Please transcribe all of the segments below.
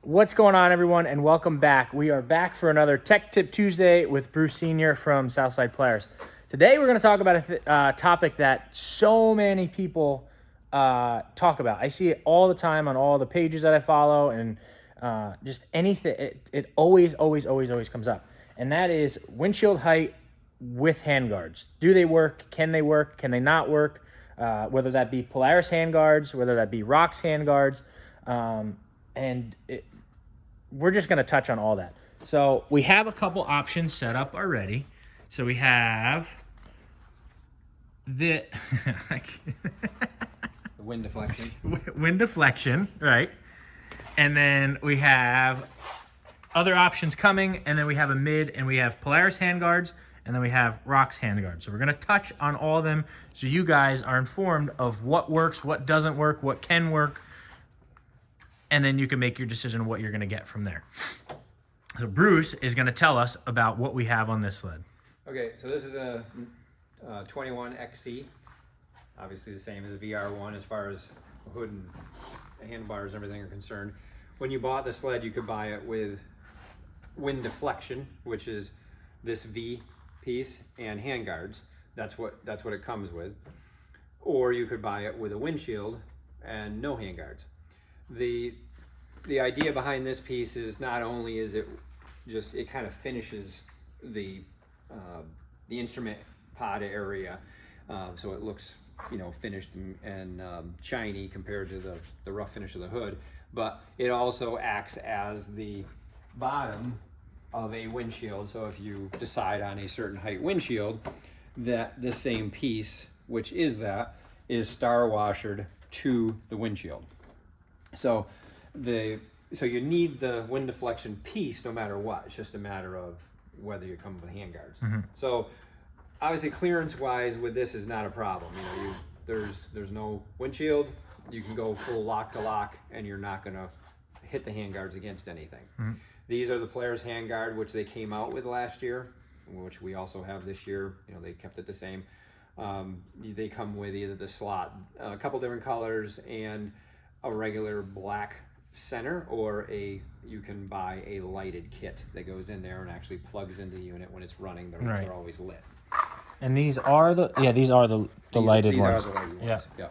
What's going on, everyone, and welcome back. We are back for another Tech Tip Tuesday with Bruce Sr. from Southside Polaris. Today, we're going to talk about a topic that so many people talk about. I see it all the time on all the pages that I follow, and just anything. It always comes up, and that is windshield height with handguards. Do they work? Can they work? Can they not work? Whether that be Polaris handguards, whether that be Rox handguards, we're just going to touch on all that. So we have a couple options set up already. So we have the wind deflection. Wind deflection, right? And then we have other options coming, and then we have a mid, and we have Polaris handguards, and then we have Rox handguards. So we're going to touch on all of them so you guys are informed of what works, what doesn't work, what can work, and then you can make your decision of what you're going to get from there. So Bruce is going to tell us about what we have on this sled. Okay, so this is a 21 XC. Obviously the same as a VR1 as far as hood and handlebars and everything are concerned. When you bought the sled, you could buy it with wind deflection, which is this V piece, and handguards. That's what it comes with. Or you could buy it with a windshield and no handguards. The idea behind this piece is not only is it kind of finishes the instrument pod area, so it looks finished and shiny compared to the rough finish of the hood, but it also acts as the bottom of a windshield. So if you decide on a certain height windshield, that this same piece, which is star washered to the windshield. So you need the wind deflection piece no matter what. It's just a matter of whether you come with handguards. Mm-hmm. So obviously clearance wise with this is not a problem. There's no windshield. You can go full lock to lock and you're not gonna hit the handguards against anything. Mm-hmm. These are the Polaris handguard, which they came out with last year, which we also have this year. They kept it the same. They come with either the slot, a couple different colors, and a regular black center, or you can buy a lighted kit that goes in there and actually plugs into the unit when it's running. They're always lit. And these are the lighted ones. These are the lighted ones. Yeah.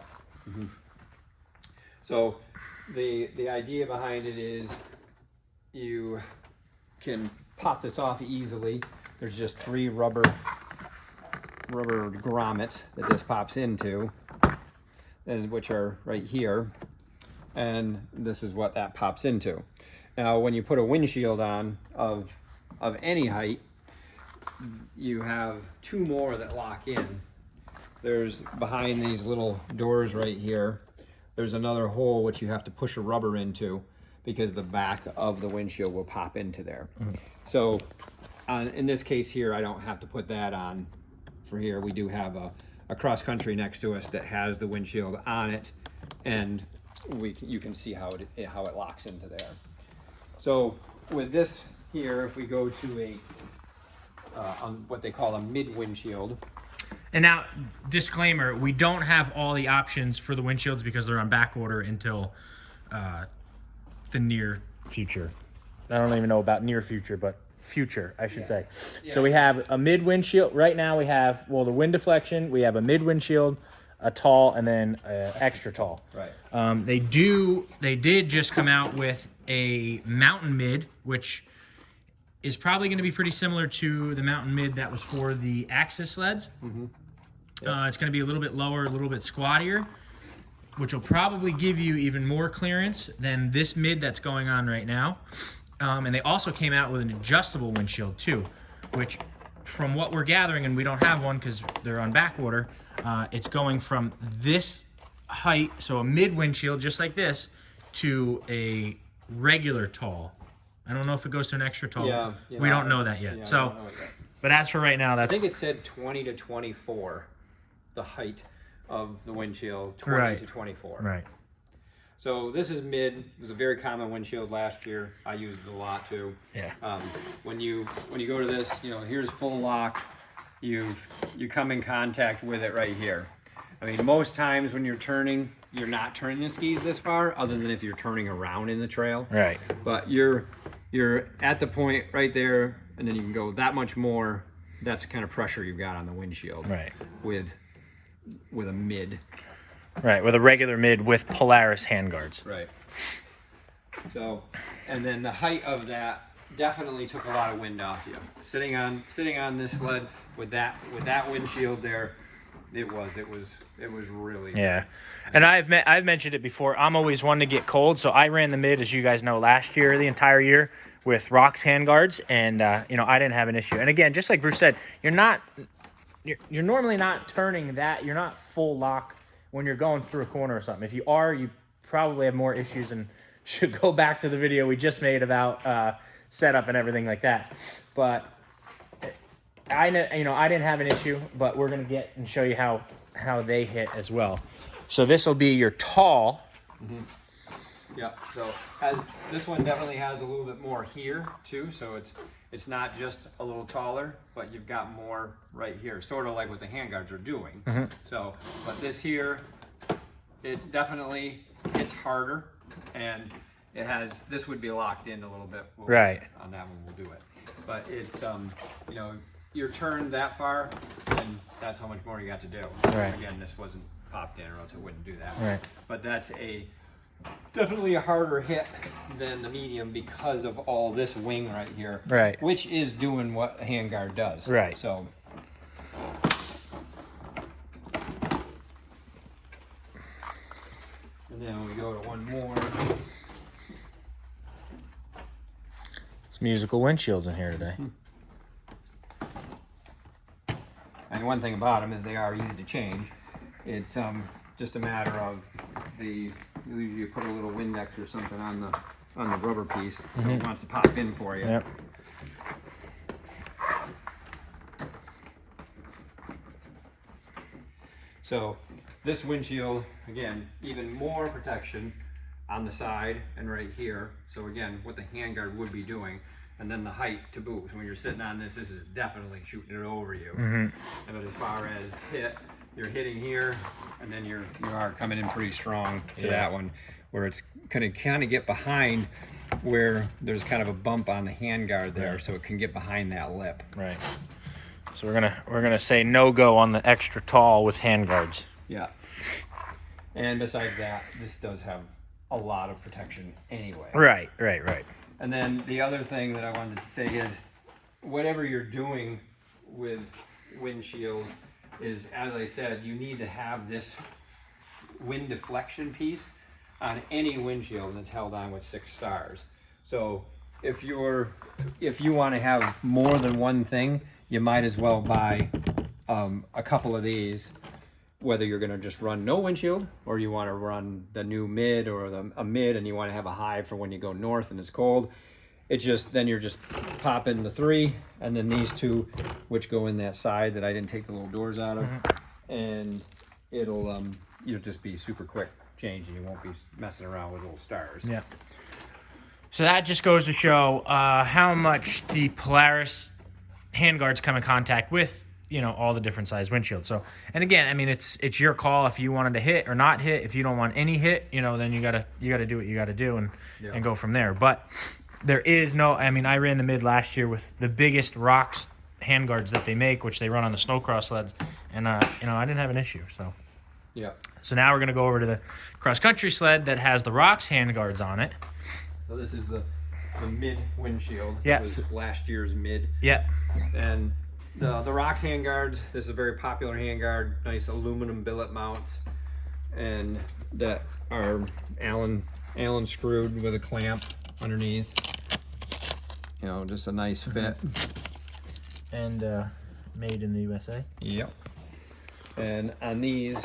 Mm-hmm. So the idea behind it is you can pop this off easily. There's just 3 rubber grommets that this pops into, and which are right here. And this is what that pops into. Now, when you put a windshield on of any height, you have 2 more that lock in. There's behind these little doors right here, there's another hole which you have to push a rubber into because the back of the windshield will pop into there. Mm-hmm. So in this case here, I don't have to put that on for here. We do have a cross country next to us that has the windshield on it, and you can see how it locks into there. So with this here, if we go to on what they call a mid windshield. And now, disclaimer, we don't have all the options for the windshields because they're on back order until the near future. I don't even know about near future, but future, I should say. Yeah. So we have a mid windshield. Right now we have, the wind deflection. We have a mid windshield, a tall, and then extra tall. Right. They did just come out with a mountain mid, which is probably going to be pretty similar to the mountain mid that was for the Axis sleds. Mm-hmm. Yep. It's going to be a little bit lower, a little bit squattier, which will probably give you even more clearance than this mid that's going on right now. And they also came out with an adjustable windshield too, which from what we're gathering, and we don't have one because they're on back order, it's going from this height, so a mid windshield just like this, to a regular tall. I don't know if it goes to an extra tall. Yeah, we don't know that yet. So, but as for right now, I think it said 20 to 24, the height of the windshield, 20 to 24. Right. So this is mid. It was a very common windshield last year. I used it a lot too. Yeah. When you go to this, here's full lock. You come in contact with it right here. I mean, most times when you're turning, you're not turning the skis this far, other than if you're turning around in the trail. Right. But you're at the point right there, and then you can go that much more. That's the kind of pressure you've got on the windshield. Right. With a mid. Right, with a regular mid with Polaris handguards. Right. So, and then the height of that definitely took a lot of wind off you. Sitting on this sled with that windshield there, it was really. Yeah, and I've mentioned it before. I'm always one to get cold, so I ran the mid, as you guys know, last year, the entire year with Rox handguards, and you know, I didn't have an issue. And again, just like Bruce said, you're normally not turning that. You're not full lock when you're going through a corner or something. If you are, you probably have more issues and should go back to the video we just made about setup and everything like that. But I didn't have an issue, but we're gonna get and show you how they hit as well. So this will be your tall. Mm-hmm. Yeah. So this one definitely has a little bit more here too. So it's not just a little taller, but you've got more right here, sort of like what the handguards are doing. Mm-hmm. So, but this here, it definitely hits harder, and this would be locked in a little bit. Right. On that one, we'll do it. But it's you know, you're turned that far, and that's how much more you got to do. Right. Again, this wasn't popped in, or else it wouldn't do that. Right. But that's definitely a harder hit than the medium because of all this wing right here. Right. Which is doing what a handguard does. Right. So. And then we go to one more. It's musical windshields in here today. And one thing about them is they are easy to change. It's just a matter of usually you put a little Windex or something on the rubber piece, so it wants to pop in for you. Yep. So this windshield, again, even more protection on the side and right here. So again, what the handguard would be doing, and then the height to boot. So when you're sitting on this is definitely shooting it over you. Mm-hmm. But as far as hit, you're hitting here, and then you are coming in pretty strong to that one, where it's gonna kind of get behind where there's kind of a bump on the handguard there, so it can get behind that lip. Right. So we're gonna say no go on the extra tall with handguards. Yeah. And besides that, this does have a lot of protection anyway. Right. And then the other thing that I wanted to say is, whatever you're doing with windshield is, as I said, you need to have this wind deflection piece on any windshield that's held on with 6 stars. So if you want to have more than one thing, you might as well buy a couple of these, whether you're going to just run no windshield, or you want to run the new mid or a mid, and you want to have a high for when you go north and it's cold. It's just, then you're just popping the 3, and then these 2, which go in that side that I didn't take the little doors out of, and it'll you'll just be super quick change, and you won't be messing around with little stars. Yeah. So that just goes to show how much the Polaris handguards come in contact with, you know, all the different size windshields. So, and again, I mean, it's your call if you wanted to hit or not hit. If you don't want any hit, you know, then you gotta do what you gotta do and go from there. But there is no, I mean, I ran the mid last year with the biggest Rox handguards that they make, which they run on the snowcross sleds, and you know, I didn't have an issue. So yeah. So now we're gonna go over to the cross country sled that has the Rox handguards on it. So this is the mid windshield. Yeah. It was last year's mid. Yeah. And the Rox handguards, this is a very popular handguard, nice aluminum billet mounts, and that are Allen screwed with a clamp underneath. You know, just a nice fit. And made in the USA. Yep. And on these,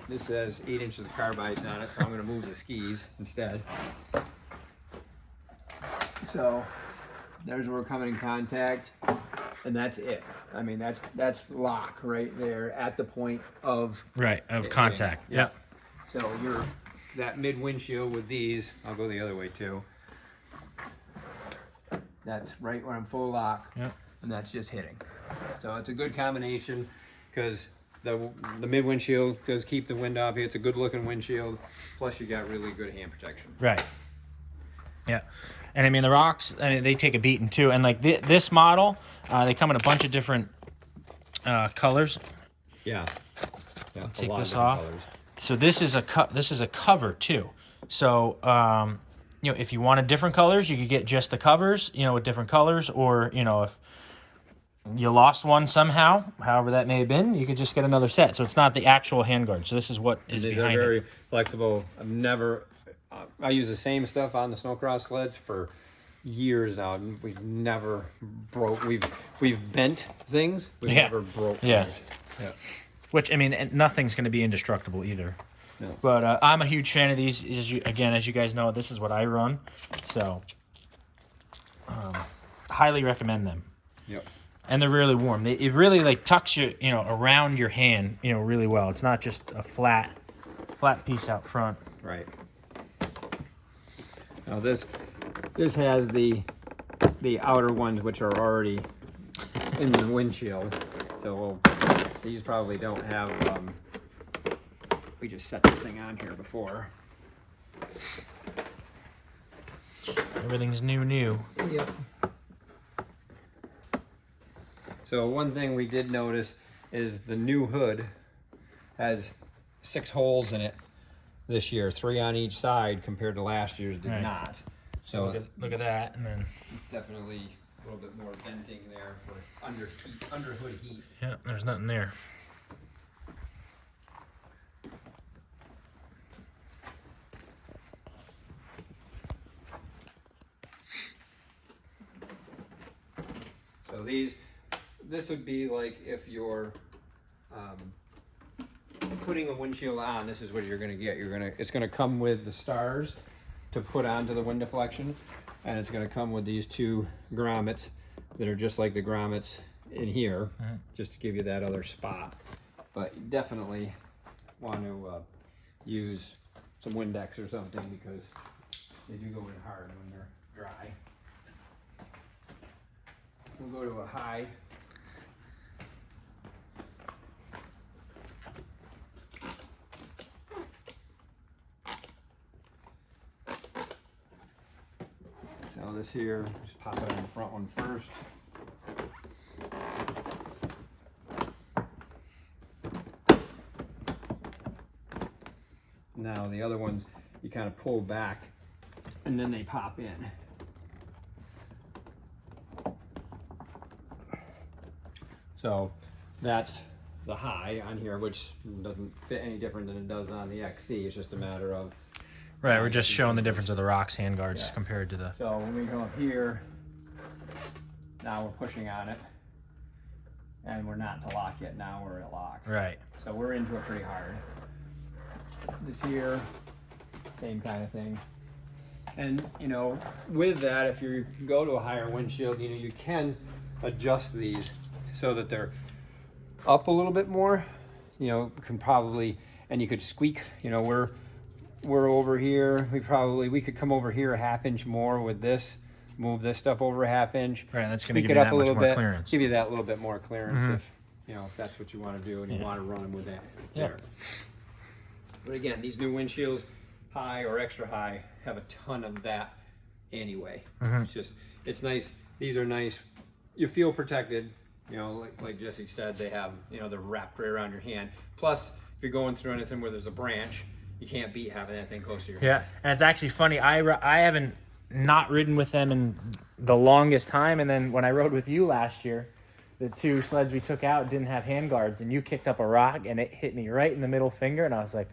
this says 8 inches of carbides on it, so I'm going to move the skis instead. So there's where we're coming in contact, and that's it. I mean, that's lock right there at the point of contact. Yeah. So that mid windshield with these, I'll go the other way too. That's right where I'm full lock. Yep. And that's just hitting. So it's a good combination, because the mid windshield does keep the wind off you. It's a good looking windshield. Plus you got really good hand protection. Right. Yeah. And I mean, the rocks, I mean, they take a beating too. And like this model, they come in a bunch of different colors. Yeah. Yeah. Take this off. Colors. So this is a cover too. So you know, if you wanted different colors, you could get just the covers, you know, with different colors, or you know, if you lost one somehow, however that may have been, you could just get another set. So it's not the actual handguard. So this is what is these behind are very it. flexible. I use the same stuff on the snowcross sleds for years now, and we've never broke. We've bent things. We've never broke things. Yeah. Which, I mean, nothing's going to be indestructible either. No. But I'm a huge fan of these. As you guys know, this is what I run. So highly recommend them. Yep. And they're really warm. It really like tucks you, you know, around your hand, you know, really well. It's not just a flat piece out front. Right. Now this has the outer ones, which are already in the windshield. So these probably don't have. We just set this thing on here before. Everything's new. Yep. So one thing we did notice is the new hood has 6 holes in it this year, 3 on each side, compared to last year's did not. So look at that, and then it's definitely a little bit more venting there for under hood heat. Yeah, there's nothing there. So this would be like if you're putting a windshield on. This is what you're gonna get. It's gonna come with the stars to put onto the wind deflection, and it's gonna come with these 2 grommets that are just like the grommets in here, just to give you that other spot. But you definitely want to use some Windex or something, because they do go in hard when they're dry. We'll go to a high. So this here, just pop it on the front one first. Now the other ones, you kind of pull back and then they pop in. So that's the high on here, which doesn't fit any different than it does on the XC. It's just a matter of... Right, we're just showing the difference of the rocks handguards compared to the... So when we go up here, now we're pushing on it, and we're not to lock yet. Now we're at lock. Right. So we're into it pretty hard. This here, same kind of thing. And you know, with that, if you go to a higher windshield, you know, you can adjust these so that they're up a little bit more. You know, can probably, and you could squeak. You know, we're over here. We could come over here a ½ inch more with this. Move this stuff over a ½ inch. Right, that's going to give you that much more clearance. Give you that little bit more clearance if you know, if that's what you want to do and you want to run them with that. Yeah. There. But again, these new windshields, high or extra high, have a ton of that anyway. It's nice. These are nice. You feel protected. You know, like Jesse said, they have, you know, they're wrapped right around your hand. Plus, if you're going through anything where there's a branch, you can't beat having that thing close to your hand. Yeah, and it's actually funny. I haven't not ridden with them in the longest time, and then when I rode with you last year, the 2 sleds we took out didn't have handguards, and you kicked up a rock and it hit me right in the middle finger, and I was like,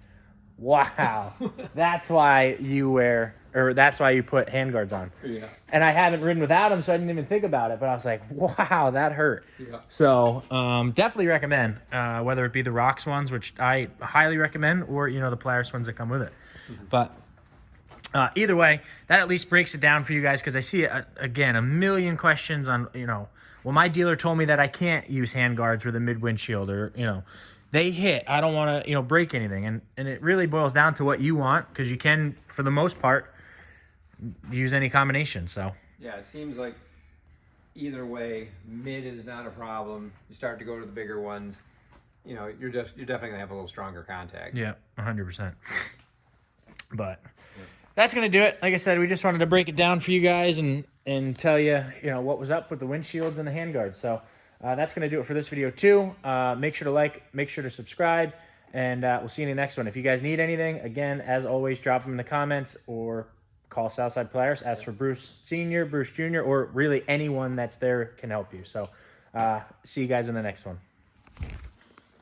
wow, that's why you put handguards on. Yeah. And I haven't ridden without them, so I didn't even think about it, but I was like, wow, that hurt. Yeah. So definitely recommend, whether it be the rocks ones, which I highly recommend, or, you know, the Polaris ones that come with it. But either way, that at least breaks it down for you guys, because I see, again, a million questions on, you know, well, my dealer told me that I can't use handguards with a mid-windshield, or, you know, they hit. I don't want to, you know, break anything. And it really boils down to what you want, because you can, for the most part, use any combination. So yeah, it seems like either way, mid is not a problem. You start to go to the bigger ones, you know, you're definitely gonna have a little stronger contact. Yeah, 100%. But that's gonna do it. Like I said, we just wanted to break it down for you guys and tell you, what was up with the windshields and the handguards. So that's gonna do it for this video too. Make sure to like, make sure to subscribe, and we'll see you in the next one. If you guys need anything, again, as always, drop them in the comments or call Southside Polaris. Ask for Bruce Sr., Bruce Jr., or really anyone that's there can help you. So see you guys in the next one.